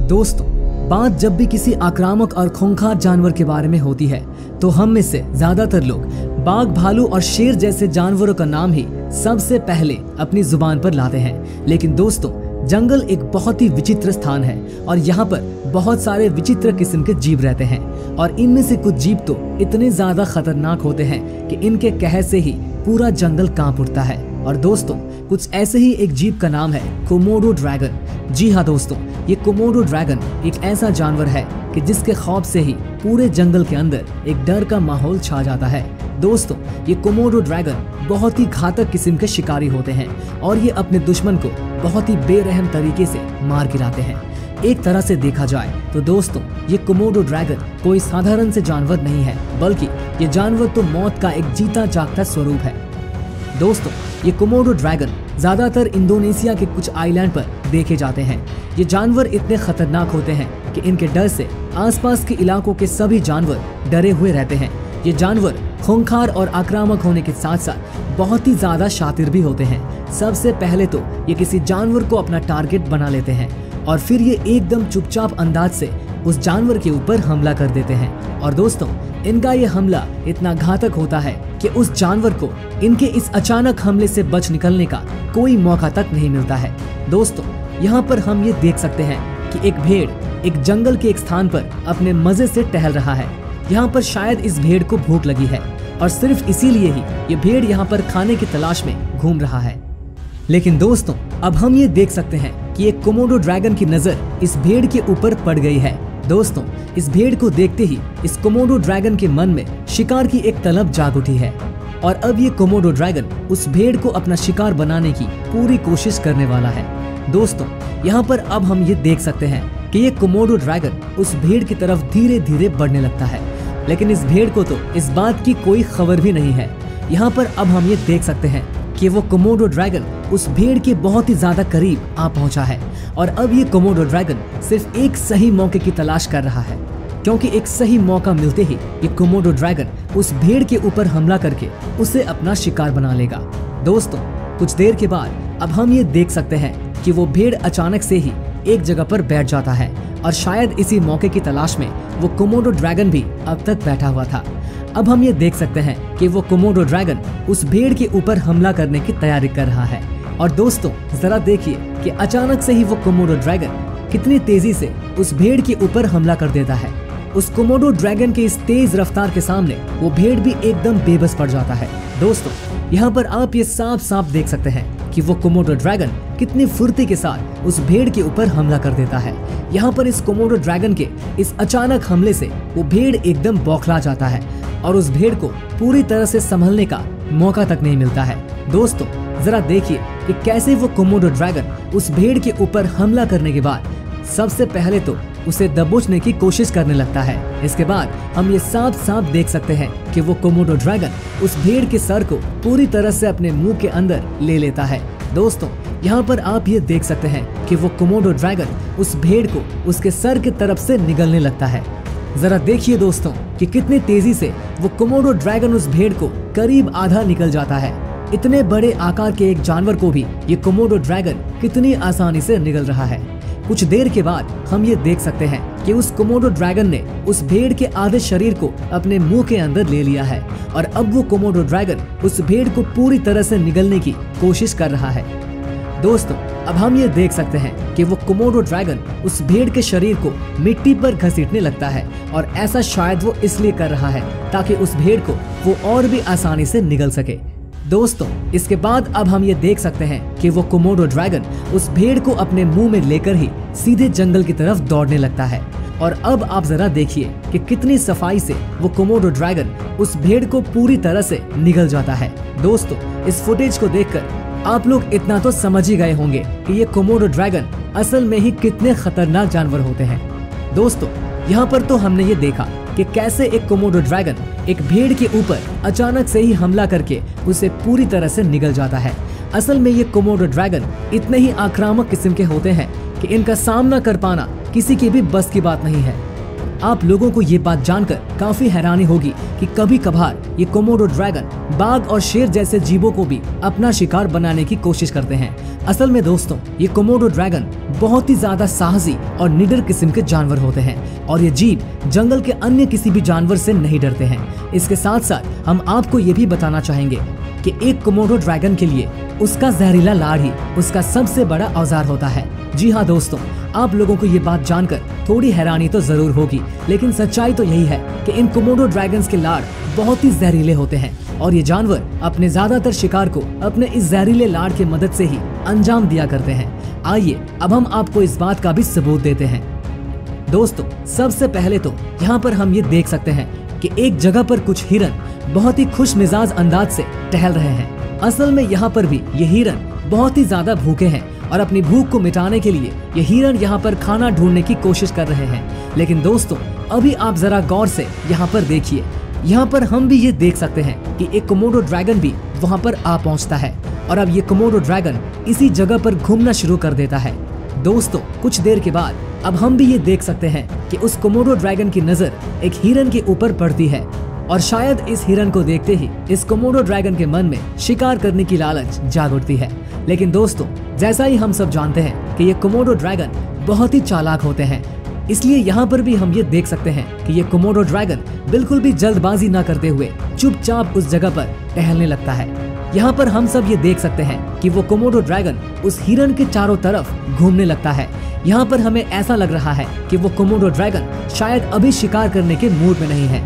दोस्तों, बात जब भी किसी आक्रामक और खूंखार जानवर के बारे में होती है तो हम में से ज्यादातर लोग बाघ, भालू और शेर जैसे जानवरों का नाम ही सबसे पहले अपनी जुबान पर लाते हैं। लेकिन दोस्तों, जंगल एक बहुत ही विचित्र स्थान है और यहाँ पर बहुत सारे विचित्र किस्म के जीव रहते हैं और इनमें से कुछ जीव तो इतने ज्यादा खतरनाक होते हैं कि इनके कहर से ही पूरा जंगल कांप उठता है। और दोस्तों, कुछ ऐसे ही एक जीव का नाम है कोमोडो ड्रैगन। जी हाँ दोस्तों, ये कोमोडो ड्रैगन एक ऐसा जानवर है कि जिसके खौफ से ही पूरे जंगल के अंदर एक डर का माहौल छा जाता है। दोस्तों, ये कोमोडो ड्रैगन बहुत ही घातक किस्म के शिकारी होते हैं और ये अपने दुश्मन को बहुत ही बेरहम तरीके से मार गिराते हैं। एक तरह से देखा जाए तो दोस्तों, ये कोमोडो ड्रैगन कोई साधारण से जानवर नहीं है, बल्कि ये जानवर तो मौत का एक जीता जागता स्वरूप है। दोस्तों, ये कोमोडो ड्रैगन ज्यादातर इंडोनेशिया के कुछ आइलैंड पर देखे जाते हैं। ये जानवर इतने खतरनाक होते हैं कि इनके डर से आसपास के इलाकों के सभी जानवर डरे हुए रहते हैं। ये जानवर खूंखार और आक्रामक होने के साथ साथ बहुत ही ज्यादा शातिर भी होते हैं। सबसे पहले तो ये किसी जानवर को अपना टारगेट बना लेते हैं और फिर ये एकदम चुपचाप अंदाज से उस जानवर के ऊपर हमला कर देते हैं। और दोस्तों, इनका ये हमला इतना घातक होता है कि उस जानवर को इनके इस अचानक हमले से बच निकलने का कोई मौका तक नहीं मिलता है। दोस्तों, यहाँ पर हम ये देख सकते हैं कि एक भेड़ एक जंगल के एक स्थान पर अपने मजे से टहल रहा है। यहाँ पर शायद इस भेड़ को भूख लगी है और सिर्फ इसीलिए ही ये भेड़ यहाँ पर खाने की तलाश में घूम रहा है। लेकिन दोस्तों, अब हम ये देख सकते हैं कि एक कोमोडो ड्रैगन की नजर इस भेड़ के ऊपर पड़ गई है। दोस्तों, इस भेड़ को देखते ही इस कोमोडो ड्रैगन के मन में शिकार की एक तलब जाग उठी है और अब ये कोमोडो ड्रैगन उस भेड़ को अपना शिकार बनाने की पूरी कोशिश करने वाला है। दोस्तों, यहाँ पर अब हम ये देख सकते हैं कि ये कोमोडो ड्रैगन उस भेड़ की तरफ धीरे धीरे बढ़ने लगता है, लेकिन इस भेड़ को तो इस बात की कोई खबर भी नहीं है। यहाँ पर अब हम ये देख सकते हैं कि वो कोमोडो ड्रैगन उस भेड़ के बहुत ही ज्यादा करीब आ पहुंचा है और अब ये कोमोडो ड्रैगन सिर्फ एक सही मौके की तलाश कर रहा है, क्योंकि एक सही मौका मिलते ही ये कोमोडो ड्रैगन उस भेड़ के ऊपर हमला करके उसे अपना शिकार बना लेगा। दोस्तों, कुछ देर के बाद अब हम ये देख सकते हैं कि वो भेड़ अचानक से ही एक जगह पर बैठ जाता है और शायद इसी मौके की तलाश में वो कोमोडो ड्रैगन भी अब तक बैठा हुआ था। अब हम ये देख सकते हैं कि वो कोमोडो ड्रैगन उस भेड़ के ऊपर हमला करने की तैयारी कर रहा है। और दोस्तों, जरा देखिए कि अचानक से ही वो कोमोडो ड्रैगन कितनी तेजी से उस भेड़ के ऊपर हमला कर देता है। उस कोमोडो ड्रैगन के इस तेज रफ्तार के सामने वो भेड़ भी एकदम बेबस पड़ जाता है। दोस्तों, यहाँ पर आप ये साफ साफ देख सकते हैं कि वो कोमोडो ड्रैगन कितनी फुर्ती के साथ उस भेड़ के ऊपर हमला कर देता है। यहाँ पर इस कोमोडो ड्रैगन के इस अचानक हमले से वो भेड़ एकदम बौखला जाता है और उस भेड़ को पूरी तरह से संभलने का मौका तक नहीं मिलता है। दोस्तों, जरा देखिए कि कैसे वो कोमोडो ड्रैगन उस भेड़ के ऊपर हमला करने के बाद सबसे पहले तो उसे दबोचने की कोशिश करने लगता है। इसके बाद हम ये साफ साफ देख सकते हैं कि वो कोमोडो ड्रैगन उस भेड़ के सर को पूरी तरह से अपने मुंह के अंदर ले लेता है। दोस्तों, यहाँ पर आप ये देख सकते हैं कि वो कोमोडो ड्रैगन उस भेड़ को उसके सर की तरफ से निगलने लगता है। जरा देखिए दोस्तों कि कितनी तेजी से वो कोमोडो ड्रैगन उस भेड़ को करीब आधा निकल जाता है। इतने बड़े आकार के एक जानवर को भी ये कोमोडो ड्रैगन कितनी आसानी से निगल रहा है। कुछ देर के बाद हम ये देख सकते हैं कि उस कोमोडो ड्रैगन ने उस भेड़ के आधे शरीर को अपने मुंह के अंदर ले लिया है और अब वो कोमोडो ड्रैगन उस भेड़ को पूरी तरह से निगलने की कोशिश कर रहा है। दोस्तों, अब हम ये देख सकते हैं कि वो कोमोडो ड्रैगन उस भेड़ के शरीर को मिट्टी पर घसीटने लगता है और ऐसा शायद वो इसलिए कर रहा है ताकि उस भेड़ को वो और भी आसानी से निगल सके। दोस्तों, इसके बाद अब हम ये देख सकते हैं कि वो कोमोडो ड्रैगन उस भेड़ को अपने मुंह में लेकर ही सीधे जंगल की तरफ दौड़ने लगता है। और अब आप जरा देखिए कि कितनी सफाई से वो कोमोडो ड्रैगन उस भेड़ को पूरी तरह से निगल जाता है। दोस्तों, इस फुटेज को देखकर आप लोग इतना तो समझ ही गए होंगे कि ये कोमोडो ड्रैगन असल में ही कितने खतरनाक जानवर होते हैं। दोस्तों, यहाँ पर तो हमने ये देखा कि कैसे एक कोमोडो ड्रैगन एक भेड़ के ऊपर अचानक से ही हमला करके उसे पूरी तरह से निगल जाता है। असल में ये कोमोडो ड्रैगन इतने ही आक्रामक किस्म के होते हैं कि इनका सामना कर पाना किसी की भी बस की बात नहीं है। आप लोगों को ये बात जानकर काफी हैरानी होगी कि कभी कभार ये कोमोडो ड्रैगन बाघ और शेर जैसे जीवों को भी अपना शिकार बनाने की कोशिश करते हैं। असल में दोस्तों, ये कोमोडो ड्रैगन बहुत ही ज्यादा साहसी और निडर किस्म के जानवर होते हैं और ये जीव जंगल के अन्य किसी भी जानवर से नहीं डरते हैं। इसके साथ साथ हम आपको ये भी बताना चाहेंगे कि एक कोमोडो ड्रैगन के लिए उसका जहरीला लार ही उसका सबसे बड़ा औजार होता है। जी हाँ दोस्तों, आप लोगों को ये बात जानकर थोड़ी हैरानी तो जरूर होगी, लेकिन सच्चाई तो यही है कि इन कोमोडो ड्रैगन्स के लार बहुत ही जहरीले होते हैं और ये जानवर अपने ज्यादातर शिकार को अपने इस जहरीले लार की मदद से ही अंजाम दिया करते हैं। आइए अब हम आपको इस बात का भी सबूत देते हैं। दोस्तों, सबसे पहले तो यहाँ पर हम ये देख सकते हैं कि एक जगह पर कुछ हिरन बहुत ही खुश मिजाज अंदाज से टहल रहे हैं। असल में यहाँ पर भी ये हिरन बहुत ही ज्यादा भूखे हैं और अपनी भूख को मिटाने के लिए ये हिरन यहाँ पर खाना ढूंढने की कोशिश कर रहे हैं। लेकिन दोस्तों, अभी आप जरा गौर से यहाँ पर देखिए, यहाँ पर हम भी ये देख सकते हैं कि एक कोमोडो ड्रैगन भी वहाँ पर आ पहुँचता है और अब ये कोमोडो ड्रैगन इसी जगह पर घूमना शुरू कर देता है। दोस्तों, कुछ देर के बाद अब हम भी ये देख सकते हैं कि उस कोमोडो ड्रैगन की नजर एक हिरन के ऊपर पड़ती है और शायद इस हिरन को देखते ही इस कोमोडो ड्रैगन के मन में शिकार करने की लालच जाग उठती है। लेकिन दोस्तों, जैसा ही हम सब जानते हैं कि ये कोमोडो ड्रैगन बहुत ही चालाक होते हैं, इसलिए यहाँ पर भी हम ये देख सकते हैं कि ये कोमोडो ड्रैगन बिल्कुल भी जल्दबाजी न करते हुए चुपचाप उस जगह पर टहलने लगता है। यहाँ पर हम सब ये देख सकते हैं कि वो कोमोडो ड्रैगन उस हिरन के चारों तरफ घूमने लगता है। यहाँ पर हमें ऐसा लग रहा है कि वो कोमोडो ड्रैगन शायद अभी शिकार करने के मूड में नहीं है।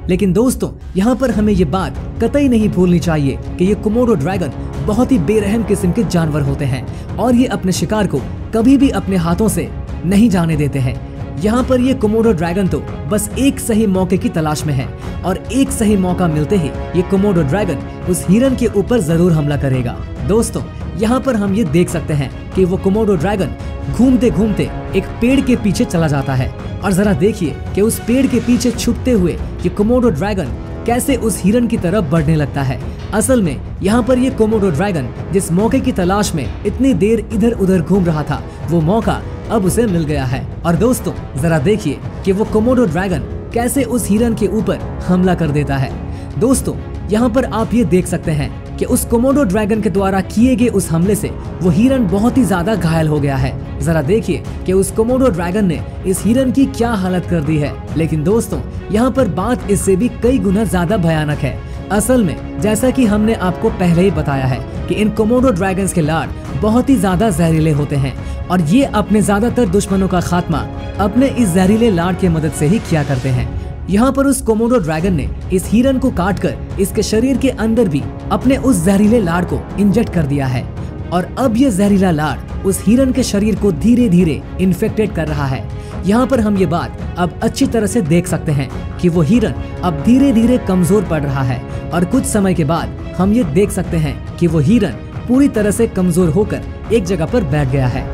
लेकिन दोस्तों, यहाँ पर हमें ये बात कतई नहीं भूलनी चाहिए कि ये कोमोडो ड्रैगन बहुत ही बेरहम किस्म के जानवर होते हैं और ये अपने शिकार को कभी भी अपने हाथों से नहीं जाने देते हैं। यहाँ पर ये कोमोडो ड्रैगन तो बस एक सही मौके की तलाश में है और एक सही मौका मिलते ही ये कोमोडो ड्रैगन उस हिरन के ऊपर जरूर हमला करेगा। दोस्तों, यहाँ पर हम ये देख सकते हैं कि वो कोमोडो ड्रैगन घूमते घूमते एक पेड़ के पीछे चला जाता है और जरा देखिए कि उस पेड़ के पीछे छुपते हुए ये कोमोडो ड्रैगन कैसे उस हिरन की तरफ बढ़ने लगता है। असल में यहाँ पर ये कोमोडो ड्रैगन जिस मौके की तलाश में इतनी देर इधर उधर घूम रहा था, वो मौका अब उसे मिल गया है। और दोस्तों, जरा देखिए कि वो कोमोडो ड्रैगन कैसे उस हिरन के ऊपर हमला कर देता है। दोस्तों, यहाँ पर आप ये देख सकते हैं कि उस कोमोडो ड्रैगन के द्वारा किए गए उस हमले से वो हिरन बहुत ही ज्यादा घायल हो गया है। जरा देखिए कि उस कोमोडो ड्रैगन ने इस हिरन की क्या हालत कर दी है। लेकिन दोस्तों, यहाँ पर बात इससे भी कई गुना ज्यादा भयानक है। असल में जैसा कि हमने आपको पहले ही बताया है कि इन कोमोडो ड्रैगन्स के लार बहुत ही ज्यादा जहरीले होते हैं और ये अपने ज्यादातर दुश्मनों का खात्मा अपने इस जहरीले लार की मदद से ही किया करते हैं। यहाँ पर उस कोमोडो ड्रैगन ने इस हिरन को काटकर इसके शरीर के अंदर भी अपने उस जहरीले लार को इंजेक्ट कर दिया है और अब ये जहरीला लार उस हिरन के शरीर को धीरे धीरे इन्फेक्टेड कर रहा है। यहाँ पर हम ये बात अब अच्छी तरह से देख सकते हैं कि वो हिरन अब धीरे धीरे कमजोर पड़ रहा है और कुछ समय के बाद हम ये देख सकते हैं कि वो हिरन पूरी तरह से कमजोर होकर एक जगह पर बैठ गया है।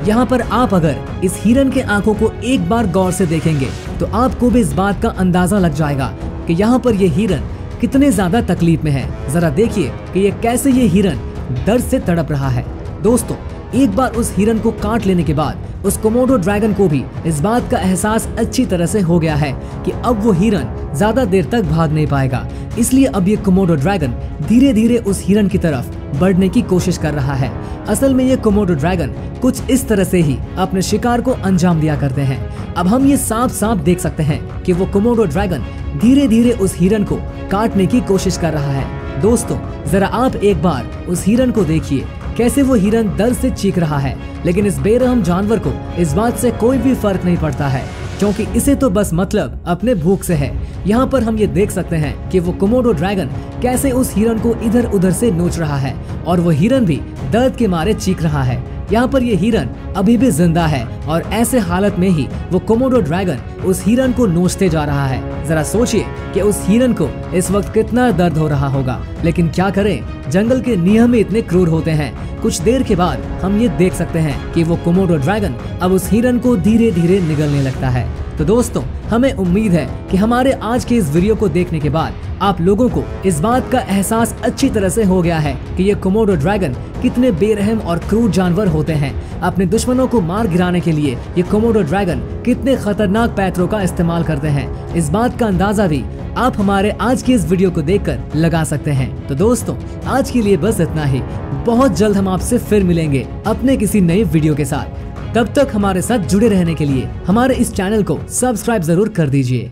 यहाँ पर आप अगर इस हिरन के आंखों को एक बार गौर से देखेंगे तो आपको भी इस बात का अंदाजा लग जाएगा कि यहाँ पर ये हिरन कितने ज्यादा तकलीफ में है। जरा देखिए कि ये कैसे ये हिरन दर्द से तड़प रहा है। दोस्तों, एक बार उस हिरन को काट लेने के बाद उस कोमोडो ड्रैगन को भी इस बात का एहसास अच्छी तरह से हो गया है कि अब वो हिरन ज्यादा देर तक भाग नहीं पाएगा। इसलिए अब ये कोमोडो ड्रैगन धीरे धीरे उस हिरन की तरफ बढ़ने की कोशिश कर रहा है। असल में ये कोमोडो ड्रैगन कुछ इस तरह से ही अपने शिकार को अंजाम दिया करते हैं। अब हम ये साफ साफ देख सकते हैं कि वो कोमोडो ड्रैगन धीरे धीरे उस हिरन को काटने की कोशिश कर रहा है। दोस्तों, जरा आप एक बार उस हिरन को देखिए कैसे वो हिरन दर्द से चीख रहा है, लेकिन इस बेरहम जानवर को इस बात से कोई भी फर्क नहीं पड़ता है क्योंकि इसे तो बस मतलब अपने भूख से है। यहाँ पर हम ये देख सकते हैं कि वो कोमोडो ड्रैगन कैसे उस हिरन को इधर उधर से नोच रहा है और वो हिरन भी दर्द के मारे चीख रहा है। यहाँ पर ये हिरन अभी भी जिंदा है और ऐसे हालत में ही वो कोमोडो ड्रैगन उस हिरन को नोचते जा रहा है। जरा सोचिए कि उस हिरन को इस वक्त कितना दर्द हो रहा होगा, लेकिन क्या करें, जंगल के नियम ही इतने क्रूर होते हैं। कुछ देर के बाद हम ये देख सकते हैं कि वो कोमोडो ड्रैगन अब उस हिरन को धीरे धीरे निगलने लगता है। तो दोस्तों, हमें उम्मीद है कि हमारे आज के इस वीडियो को देखने के बाद आप लोगों को इस बात का एहसास अच्छी तरह से हो गया है कि ये कोमोडो ड्रैगन कितने बेरहम और क्रूर जानवर होते हैं। अपने दुश्मन दुश्मनों को मार गिराने के लिए ये कोमोडो ड्रैगन कितने खतरनाक पैंतरों का इस्तेमाल करते हैं, इस बात का अंदाजा भी आप हमारे आज की इस वीडियो को देखकर लगा सकते हैं। तो दोस्तों, आज के लिए बस इतना ही। बहुत जल्द हम आपसे फिर मिलेंगे अपने किसी नए वीडियो के साथ। तब तक हमारे साथ जुड़े रहने के लिए हमारे इस चैनल को सब्सक्राइब जरूर कर दीजिए।